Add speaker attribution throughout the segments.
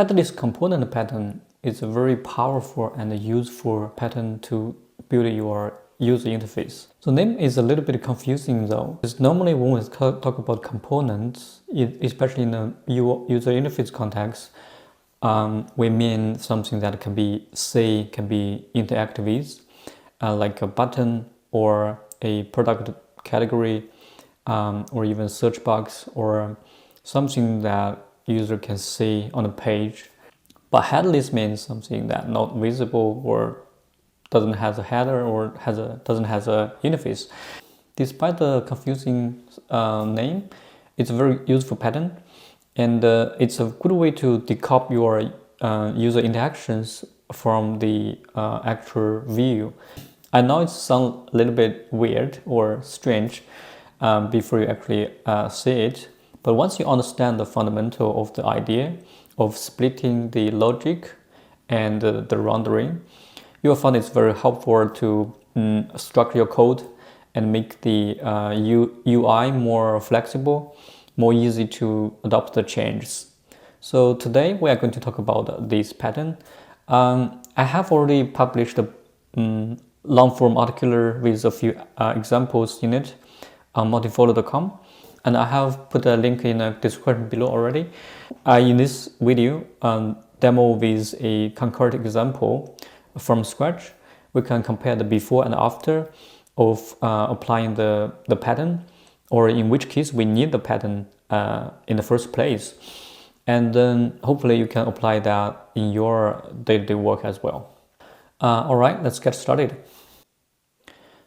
Speaker 1: headless component pattern is a very powerful and useful pattern to build your user interface. So name is a little bit confusing though, because normally when we talk about components, especially in a user interface context, we mean something that can be interactive with, like a button or a product category, or even search box, or something that user can see on the page. But headless means something that not visible or doesn't have a header or doesn't have a interface. Despite the confusing name, it's a very useful pattern, and it's a good way to decouple your user interactions from the actual view. I know it sounds a little bit weird or strange before you actually see it, but once you understand the fundamental of the idea of splitting the logic and the rendering, you'll find it's very helpful to structure your code and make the UI more flexible, more easy to adopt the changes. So today we are going to talk about this pattern. I have already published a long-form article with a few examples in it on multifolio.com, and I have put a link in the description below already. In this video, demo with a concrete example from scratch, we can compare the before and after of applying the pattern, or in which case we need the pattern in the first place. And then hopefully you can apply that in your day-to-day work as well. All right, let's get started.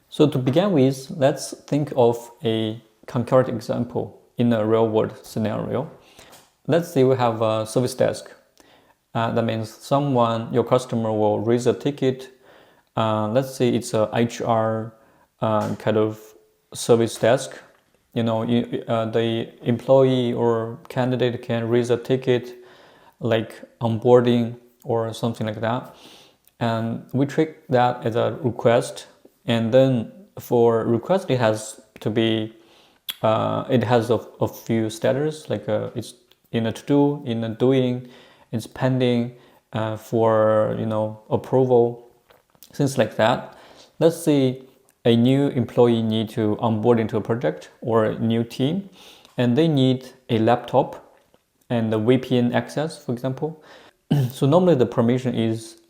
Speaker 1: So to begin with, let's think of a concrete example in a real-world scenario. Let's say we have a service desk. That means your customer will raise a ticket. Let's say it's a HR kind of service desk. The employee or candidate can raise a ticket like onboarding or something like that. And we treat that as a request. And then for request, it has to be, it has a few status, like it's in a to-do, in a doing, it's pending, for approval, things like that. Let's say a new employee need to onboard into a project or a new team, and they need a laptop and the VPN access, for example. So normally the permission is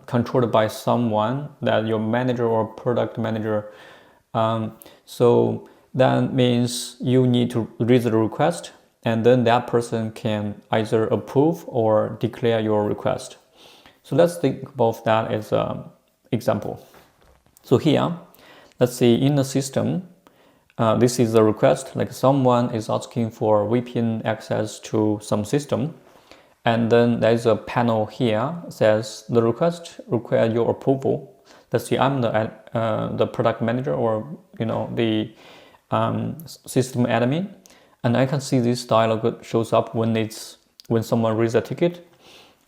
Speaker 1: controlled by someone, that your manager or product manager. So that means you need to raise the request, and then that person can either approve or declare your request. So let's think about that as an example. So here, let's say in the system, this is a request, like someone is asking for VPN access to some system. And then there's a panel here that says the request requires your approval. Let's say I'm the product manager, or the system admin, and I can see this dialog shows up when someone raises a ticket,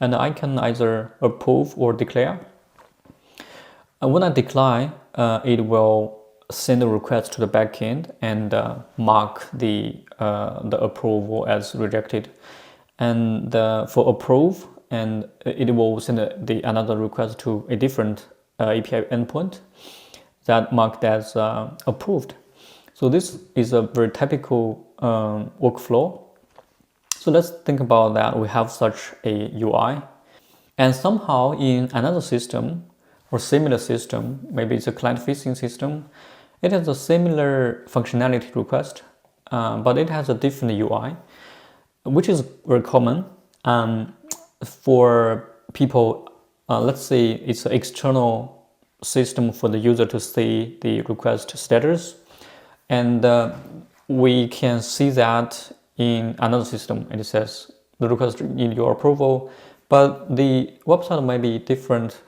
Speaker 1: and I can either approve or declare. And when I decline, it will send a request to the backend and mark the approval as rejected. And for approve, and it will send another request to a different API endpoint that marked as approved. So this is a very typical workflow. So let's think about that. We have such a UI, and somehow in another system or similar system, maybe it's a client-facing system, it has a similar functionality request, but it has a different UI, which is very common for people. Let's say it's an external system for the user to see the request status, and we can see that in another system, and it says the request need your approval, but the website may be different.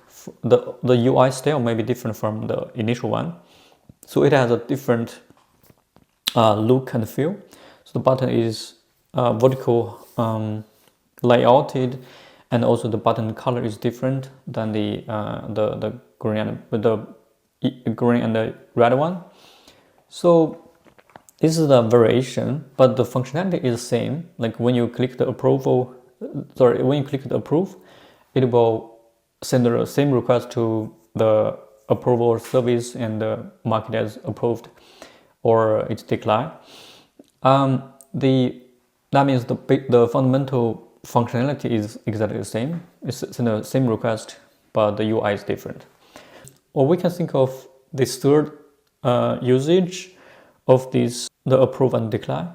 Speaker 1: The UI style may be different from the initial one, so it has a different look and feel. So the button is vertical layouted, and also the button color is different than the green and the red one. So this is the variation, but the functionality is the same. Like when you click the approval, when you click the approve, it will send the same request to the approval service and mark it as approved or it's declined. That means the fundamental functionality is exactly the same. It's the same request, but the UI is different. Or we can think of this third usage of the approve and decline.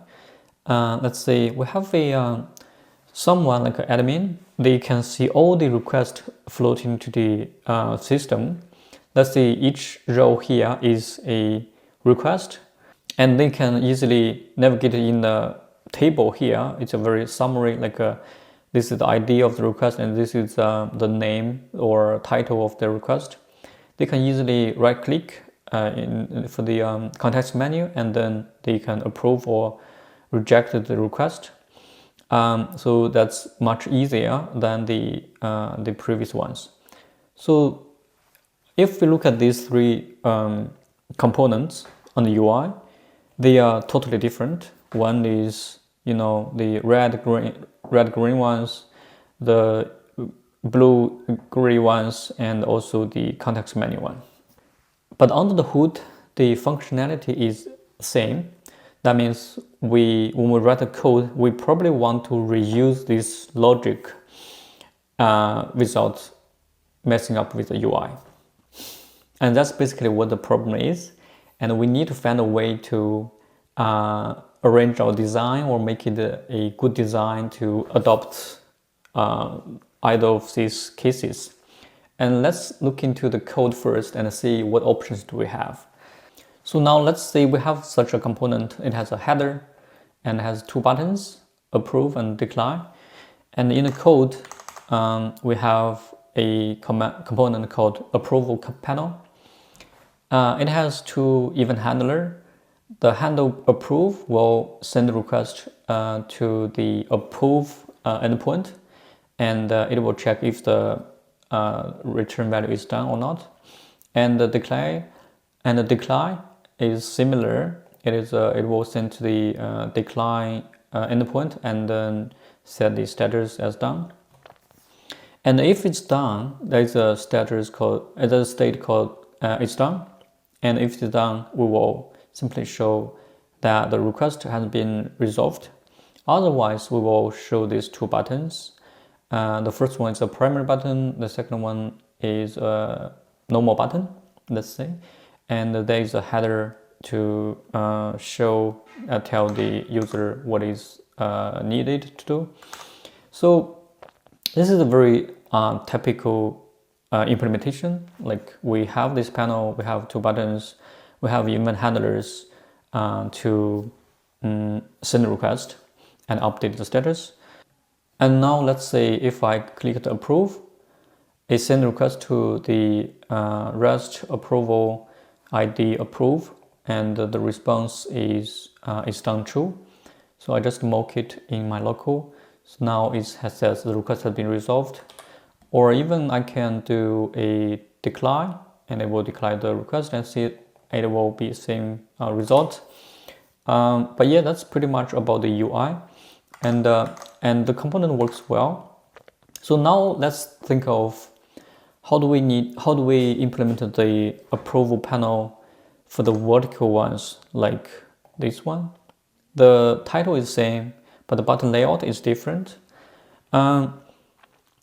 Speaker 1: Let's say we have someone like an admin. They can see all the requests floating to the system. Let's say each row here is a request, and they can easily navigate in the table here. It's a very summary, this is the ID of the request, and this is the name or title of the request. They can easily right-click for the context menu, and then they can approve or reject the request. So that's much easier than the previous ones. So if we look at these three components on the UI, they are totally different. One is, the red green ones, the blue gray ones, and also the context menu one. But under the hood, the functionality is the same. That means when we write the code, we probably want to reuse this logic without messing up with the UI. And that's basically what the problem is. And we need to find a way to arrange our design or make it a good design to adopt either of these cases. And let's look into the code first and see what options do we have. So now let's say we have such a component. It has a header and has two buttons, approve and decline. And in the code, we have a component called approval panel. It has two event handler. The handle approve will send the request to the approve endpoint, and it will check if the return value is done or not. And the decline is similar. It will send to the decline endpoint and then set the status as done. And if it's done, there's a state called it's done. And if it's done, we will simply show that the request has been resolved. Otherwise, we will show these two buttons. The first one is a primary button. The second one is a normal button, let's say. And there is a header to tell the user what is needed to do. So this is a very typical implementation. Like we have this panel, we have two buttons, we have event handlers to send a request and update the status. And now let's say if I click to approve, it sends a request to the REST approval ID approve, and the response is done true. So I just mock it in my local. So now it says the request has been resolved. Or even I can do a decline, and it will decline the request and see it will be the same result. But yeah, that's pretty much about the UI, and the component works well. So now let's think of how do we implement the approval panel for the vertical ones like this one. The title is the same, but the button layout is different.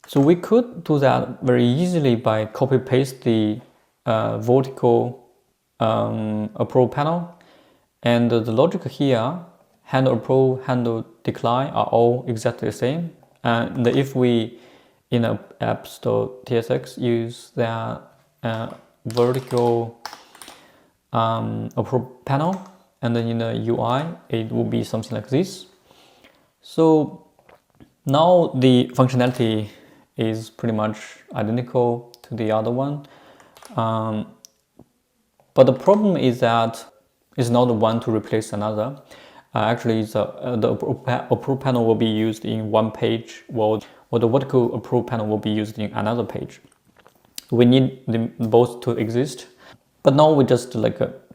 Speaker 1: So we could do that very easily by copy paste the vertical approval panel, and the logic here, handle approve, handle decline, are all exactly the same. And if we in a App Store TSX use the vertical approval panel, and then in the UI it will be something like this. So now the functionality is pretty much identical to the other one, but the problem is that it's not one to replace another. Actually, the approval panel will be used in one page, while the vertical approval panel will be used in another page. We need them both to exist, but now we're just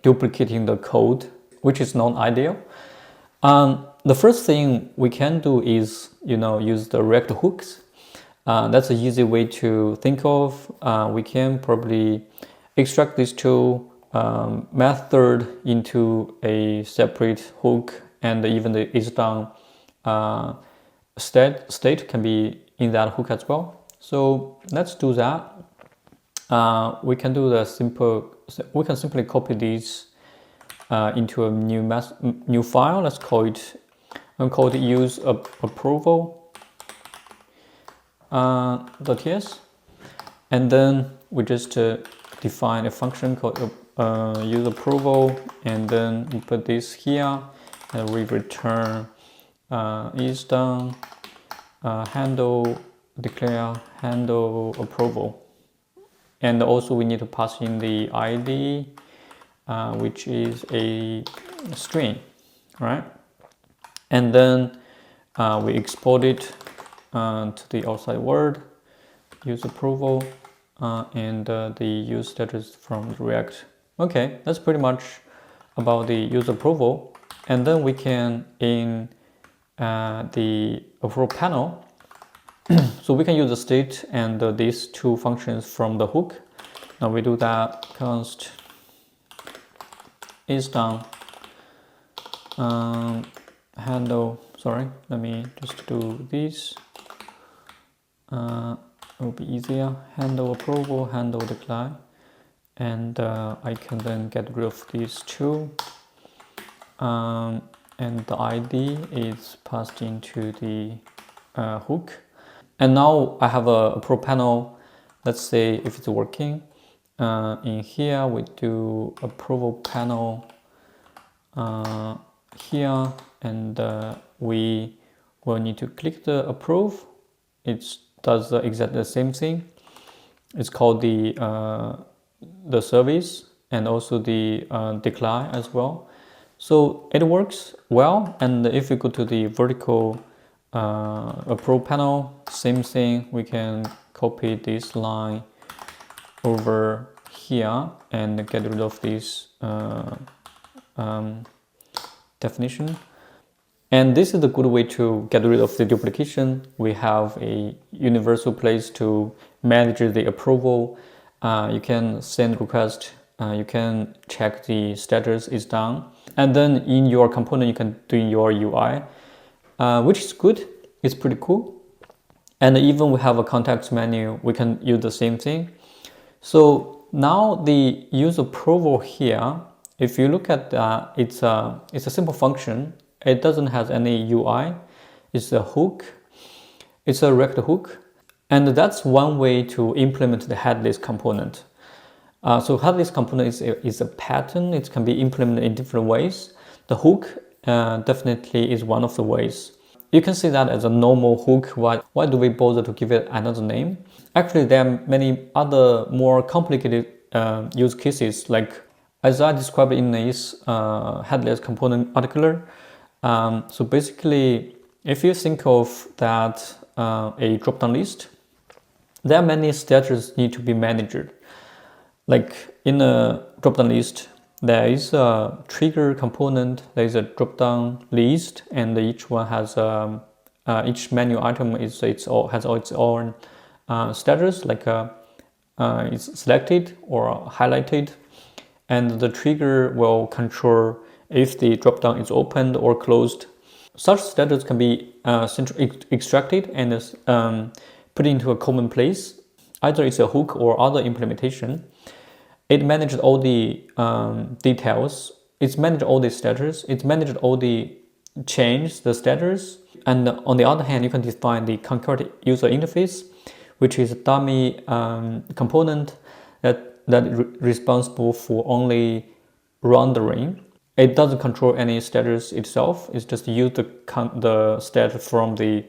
Speaker 1: duplicating the code, which is not ideal. The first thing we can do is, use the React hooks. That's an easy way to think of. We can probably extract these two method into a separate hook, and even the isDone state can be in that hook as well. So let's do that. We can simply copy these into a new file. Let's call it use approval .ts, and then we just define a function called use approval, and then we put this here, and we return isDone handle declare handle approval, and also we need to pass in the ID, which is a string, right? And then we export it to the outside world, use approval, and the use status from React. Okay, that's pretty much about the use approval. And then we can, in the approval panel, so we can use the state and these two functions from the hook. Now we do that const isDone handle, sorry, let me just do this. It will be easier. Handle approval, handle decline, and I can then get rid of these two. And the ID is passed into the hook. And now I have a pro panel. Let's say if it's working. In here we do approval panel here, and we will need to click the approve. It does exactly the same thing. It's called the service, and also the decline as well. So it works well. And if we go to the vertical approval panel, same thing. We can copy this line over here and get rid of this definition. And this is a good way to get rid of the duplication. We have a universal place to manage the approval. You can send request, you can check the status is done, and then in your component you can do your UI, which is good. It's pretty cool. And even we have a context menu, we can use the same thing. So now the use approval here, if you look at that, it's a simple function. It doesn't have any UI. It's a hook. It's a React hook. And that's one way to implement the headless component. So headless component is a pattern. It can be implemented in different ways. The hook definitely is one of the ways. You can see that as a normal hook. Why do we bother to give it another name? Actually, there are many other more complicated use cases, like as I described in this headless component article. So basically, if you think of that a drop-down list, there are many status need to be managed. Like in a drop-down list, there is a trigger component, there is a drop-down list, and each one has each menu item has its own status, like it's selected or highlighted, and the trigger will control if the dropdown is opened or closed. Such status can be extracted and put into a common place. Either it's a hook or other implementation. It manages all the details. It's managed all the status. It's managed all the change, the status. And on the other hand, you can define the concurrent user interface, which is a dummy component that is responsible for only rendering. It doesn't control any status itself. It's just use the status from the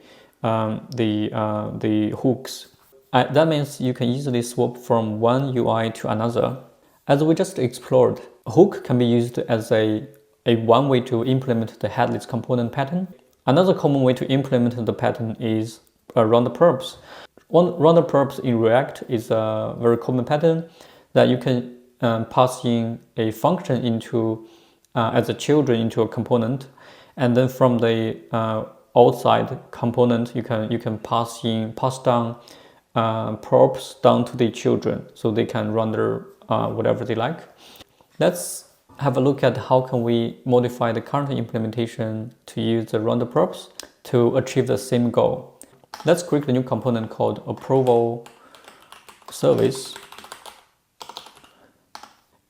Speaker 1: hooks. That means you can easily swap from one UI to another. As we just explored, a hook can be used as a one way to implement the headless component pattern. Another common way to implement the pattern is round perps. Round perps in React is a very common pattern that you can pass in a function into as a children into a component, and then from the outside component, you can pass down props down to the children, so they can render whatever they like. Let's have a look at how can we modify the current implementation to use the render props to achieve the same goal. Let's create a new component called approval service.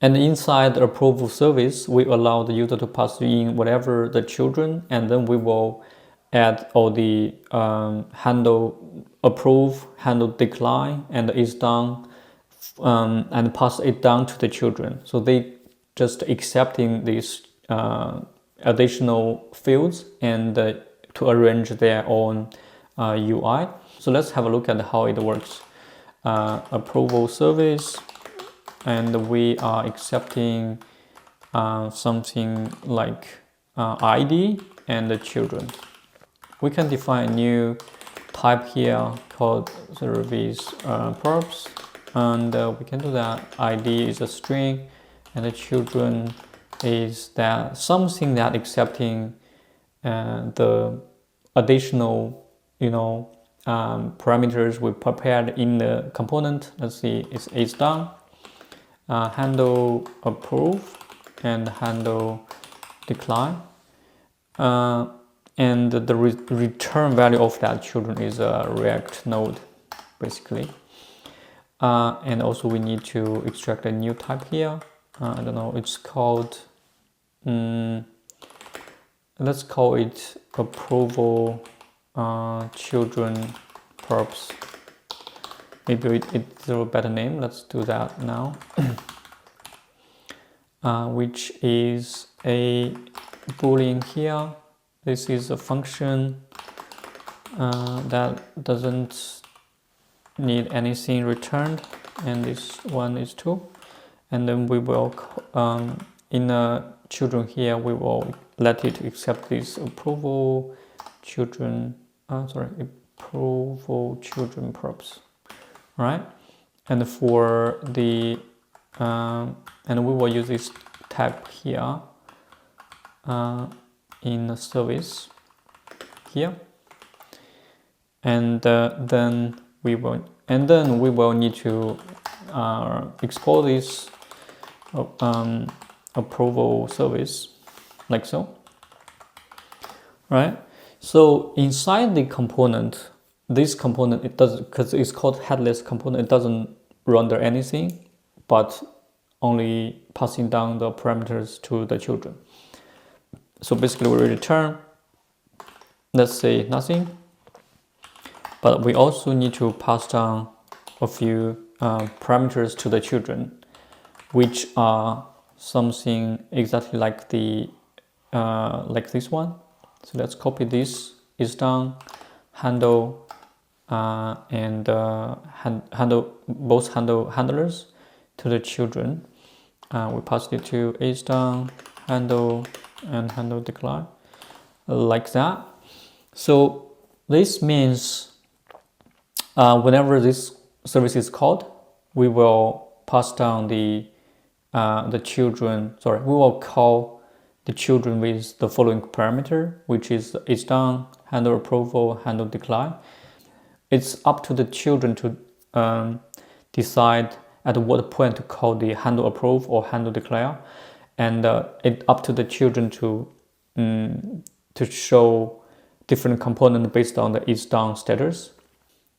Speaker 1: And inside the approval service, we allow the user to pass in whatever the children, and then we will add all the handle approve, handle decline, and is done, and pass it down to the children. So they just accepting these additional fields and to arrange their own UI. So let's have a look at how it works. Approval service, and we are accepting something like ID and the children. We can define a new type here called service props, and we can do that. ID is a string, and the children is that something that accepting the additional, parameters we prepared in the component. Let's see, it's done. Handle approve and handle decline, and the return value of that children is a React node, basically. And also we need to extract a new type here. I don't know, it's called, let's call it approval children props. Maybe it's a better name. Let's do that now. Which is a boolean here. This is a function that doesn't need anything returned, and this one is true. And then we will in the children here, we will let it accept this approval children props, right? And for the and we will use this tag here in the service here, and then we will need to export this approval service like so, right? So inside the component, this component, it does, because it's called headless component, it doesn't render anything but only passing down the parameters to the children. So basically we return, let's say nothing, but we also need to pass down a few parameters to the children, which are something exactly like the like this one. So let's copy this, is done, handle, and handle both handlers to the children. We pass it to is done, handle, and handle decline, like that. So this means whenever this service is called, we will pass down the children. Sorry, we will call the children with the following parameter, which is done, handle approval, handle decline. It's up to the children to decide at what point to call the handle approve or handle declare, and it's up to the children to show different components based on the is done status.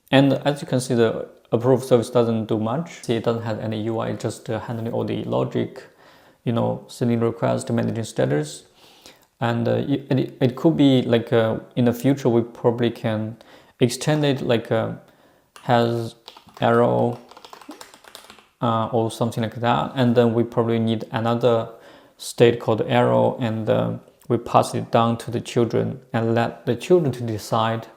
Speaker 1: And as you can see, the approve service doesn't do much. See, it doesn't have any UI, just handling all the logic, sending requests, managing status. And it could be like in the future, we probably can extend it like has arrow or something like that. And then we probably need another state called arrow, and we pass it down to the children and let the children to decide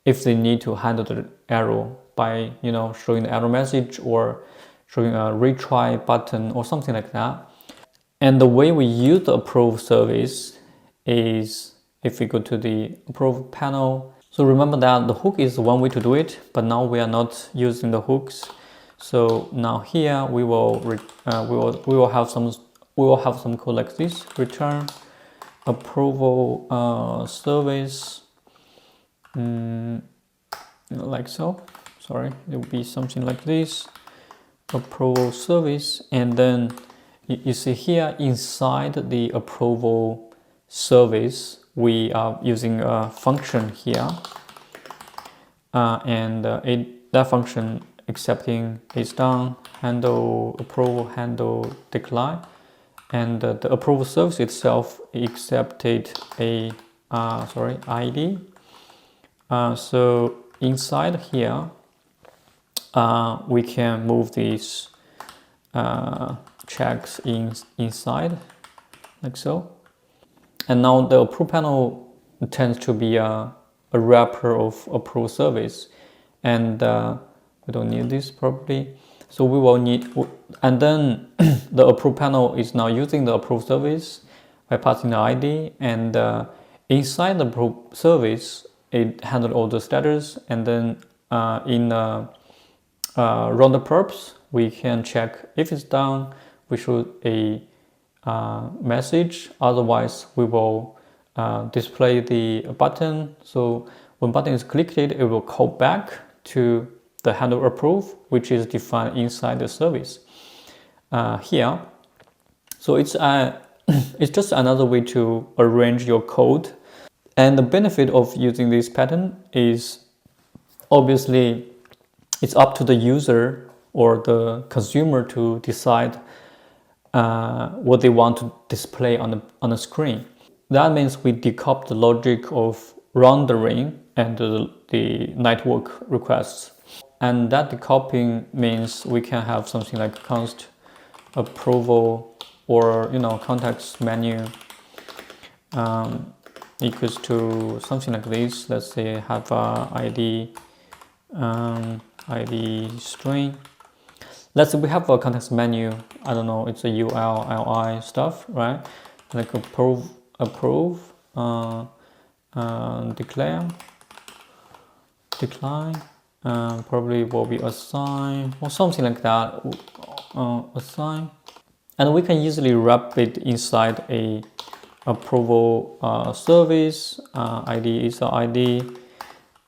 Speaker 1: if they need to handle the arrow by showing the error message or showing a retry button or something like that. And the way we use the approve service is if we go to the approve panel. So remember that the hook is one way to do it, but now we are not using the hooks. So now here we will have some code like this: return approval service, like so. Sorry, it will be something like this, approval service. And then you see here inside the approval service, we are using a function here, and that function accepting is done, handle approval, handle decline, and the approval service itself accepted a ID. So inside here, we can move these checks inside, like so. And now the approval panel tends to be a wrapper of approval service, and we don't need this probably. So we will need, and then the approval panel is now using the approval service by passing the ID, and inside the approval service, it handled all the status, and then in run the perps, we can check if it's done, we should a message, otherwise we will display the button. So when button is clicked, it will call back to the handle approve, which is defined inside the service here. So it's it's just another way to arrange your code. And the benefit of using this pattern is obviously it's up to the user or the consumer to decide what they want to display on the screen. That means we decouple the logic of rendering and the network requests. And that decoupling means we can have something like const approval or context menu equals to something like this. Let's say have a ID string. Let's say we have a context menu. I don't know, it's a UL, LI stuff, right? Like approve, decline, probably will be assign or something like that. Assign, and we can easily wrap it inside a approval service. ID is the ID,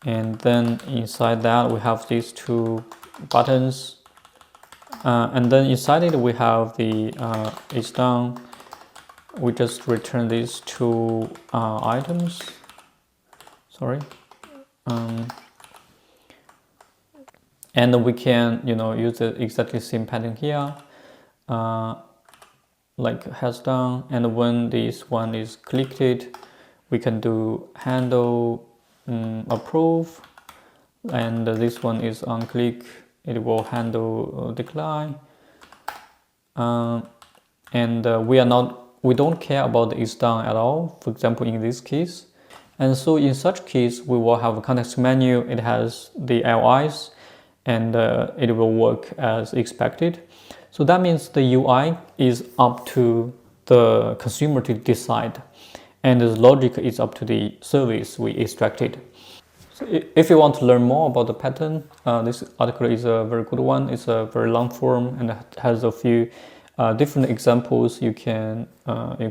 Speaker 1: and then inside that we have these two buttons, and then inside it we have the is done. We just return these two items. Sorry, and we can use the exactly same pattern here, like has done. And when this one is clicked, we can do handle approve, and this one is on click, it will handle decline. And we don't care about the is done at all, for example in this case. And so in such case we will have a context menu, it has the LIs, and it will work as expected. So that means the UI is up to the consumer to decide, and the logic is up to the service we extracted. So if you want to learn more about the pattern, this article is a very good one. It's a very long form and it has a few different examples you can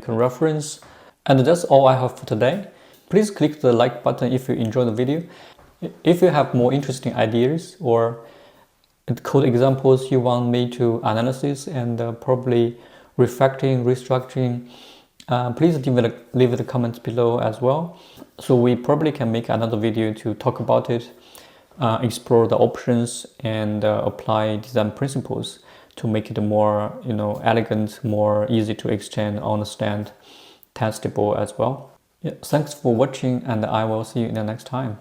Speaker 1: reference. And that's all I have for today. Please click the like button if you enjoyed the video. If you have more interesting ideas or code examples you want me to analysis and probably refactoring, restructuring, please leave the comments below as well. So we probably can make another video to talk about it, explore the options, and apply design principles to make it more elegant, more easy to extend, understand, testable as well. Yeah, thanks for watching, and I will see you in the next time.